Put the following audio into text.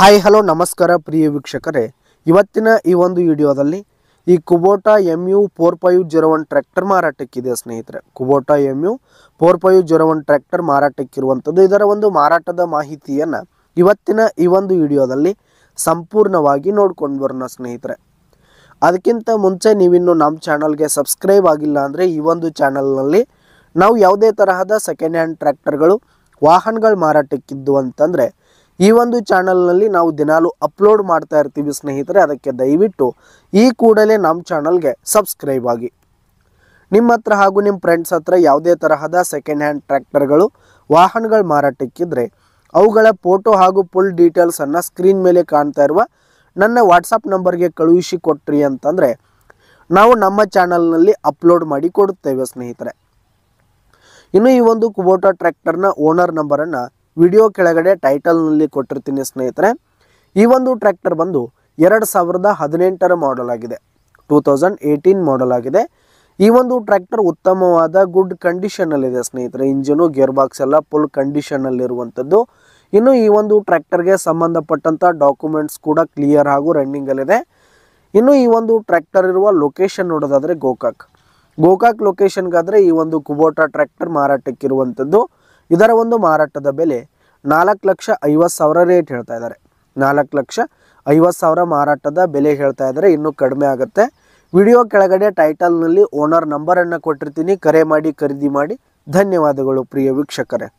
Hi hello ನಮಸ್ಕಾರ ಪ್ರಿಯ ವೀಕ್ಷಕರೇ, ಇವತ್ತಿನ ಈ ಒಂದು ವಿಡಿಯೋದಲ್ಲಿ ಈ ಕುಬೋಟಾ MU 4501 ಟ್ರ್ಯಾಕ್ಟರ್ ಮಾರಾಟಕ್ಕಿದೆ ಸ್ನೇಹಿತರೆ. ಕುಬೋಟಾ MU 4501 ಟ್ರ್ಯಾಕ್ಟರ್ ಮಾರಾಟಕ್ಕಿರುವಂಥದ್ದು. ಇದರ ಒಂದು ಮಾರಾಟದ ಮಾಹಿತಿಯನ್ನು ಇವತ್ತಿನ ಈ ಒಂದು ವಿಡಿಯೋದಲ್ಲಿ ಸಂಪೂರ್ಣವಾಗಿ ನೋಡ್ಕೊಂಡು ಬರೋಣ ಸ್ನೇಹಿತರೆ. ಅದಕ್ಕಿಂತ ಮುಂಚೆ ನೀವಿನ್ನು ನಮ್ಮ ಚಾನಲ್ಗೆ ಸಬ್ಸ್ಕ್ರೈಬ್ ಆಗಿಲ್ಲ ಅಂದರೆ ಈ ಒಂದು ಚಾನಲ್ನಲ್ಲಿ ನಾವು ಯಾವುದೇ ತರಹದ ಸೆಕೆಂಡ್ ಹ್ಯಾಂಡ್ ಟ್ರ್ಯಾಕ್ಟರ್ಗಳು ವಾಹನಗಳು ಮಾರಾಟಕ್ಕಿದ್ದು ಅಂತಂದರೆ ಈ ಒಂದು ಚಾನಲ್ನಲ್ಲಿ ನಾವು ದಿನಾಲು ಅಪ್ಲೋಡ್ ಮಾಡ್ತಾ ಇರ್ತೀವಿ ಸ್ನೇಹಿತರೆ. ಅದಕ್ಕೆ ದಯವಿಟ್ಟು ಈ ಕೂಡಲೇ ನಮ್ಮ ಚಾನಲ್ಗೆ ಸಬ್ಸ್ಕ್ರೈಬ್ ಆಗಿ. ನಿಮ್ಮ ಹತ್ರ ಹಾಗೂ ನಿಮ್ಮ ಫ್ರೆಂಡ್ಸ್ ಹತ್ರ ಯಾವುದೇ ತರಹದ ಸೆಕೆಂಡ್ ಹ್ಯಾಂಡ್ ಟ್ರ್ಯಾಕ್ಟರ್ಗಳು ವಾಹನಗಳು ಮಾರಾಟಕ್ಕಿದ್ರೆ ಅವುಗಳ ಫೋಟೋ ಹಾಗೂ ಫುಲ್ ಡೀಟೇಲ್ಸನ್ನು ಸ್ಕ್ರೀನ್ ಮೇಲೆ ಕಾಣ್ತಾ ಇರುವ ನನ್ನ ವಾಟ್ಸಪ್ ನಂಬರ್ಗೆ ಕಳುಹಿಸಿ ಕೊಟ್ರಿ ಅಂತಂದರೆ ನಾವು ನಮ್ಮ ಚಾನಲ್ನಲ್ಲಿ ಅಪ್ಲೋಡ್ ಮಾಡಿ ಕೊಡುತ್ತೇವೆ ಸ್ನೇಹಿತರೆ. ಇನ್ನು ಈ ಒಂದು ಕುಬೋಟಾ ಟ್ರ್ಯಾಕ್ಟರ್ನ ಓನರ್ ನಂಬರನ್ನು ವಿಡಿಯೋ ಕೆಳಗಡೆ ಟೈಟಲ್ನಲ್ಲಿ ಕೊಟ್ಟಿರ್ತೀನಿ ಸ್ನೇಹಿತರೆ. ಈ ಒಂದು ಟ್ರ್ಯಾಕ್ಟರ್ ಬಂದು 2018 ಮಾಡಲ್ ಆಗಿದೆ, 2018 ಮಾಡಲ್ ಆಗಿದೆ. ಈ ಒಂದು ಟ್ರ್ಯಾಕ್ಟರ್ ಉತ್ತಮವಾದ ಗುಡ್ ಕಂಡೀಷನಲ್ಲಿದೆ ಸ್ನೇಹಿತರೆ. ಇಂಜಿನು ಗೇರ್ ಬಾಕ್ಸ್ ಎಲ್ಲ ಫುಲ್ ಕಂಡೀಷನಲ್ಲಿರುವಂಥದ್ದು. ಇನ್ನು ಈ ಒಂದು ಟ್ರ್ಯಾಕ್ಟರ್ಗೆ ಸಂಬಂಧಪಟ್ಟಂಥ ಡಾಕ್ಯುಮೆಂಟ್ಸ್ ಕೂಡ ಕ್ಲಿಯರ್ ಹಾಗೂ ರನ್ನಿಂಗಲ್ಲಿದೆ. ಇನ್ನು ಈ ಒಂದು ಟ್ರ್ಯಾಕ್ಟರ್ ಇರುವ ಲೊಕೇಶನ್ ನೋಡೋದಾದರೆ ಗೋಕಾಕ್ ಲೊಕೇಶನ್ಗಾದರೆ ಈ ಒಂದು ಕುಬೋಟಾ ಟ್ರ್ಯಾಕ್ಟರ್ ಮಾರಾಟಕ್ಕಿರುವಂಥದ್ದು. ಇದರ ಒಂದು ಮಾರಾಟದ ಬೆಲೆ 4,50,000 ರೇಟ್ ಹೇಳ್ತಾ ಇದ್ದಾರೆ. 4,50,000 ಮಾರಾಟದ ಬೆಲೆ ಹೇಳ್ತಾ ಇದ್ದಾರೆ. ಇನ್ನೂ ಕಡಿಮೆ ಆಗುತ್ತೆ. ವಿಡಿಯೋ ಕೆಳಗಡೆ ಟೈಟಲ್ನಲ್ಲಿ ಓನರ್ ನಂಬರನ್ನು ಕೊಟ್ಟಿರ್ತೀನಿ. ಕರೆ ಮಾಡಿ ಖರೀದಿ ಮಾಡಿ. ಧನ್ಯವಾದಗಳು ಪ್ರಿಯ ವೀಕ್ಷಕರೇ.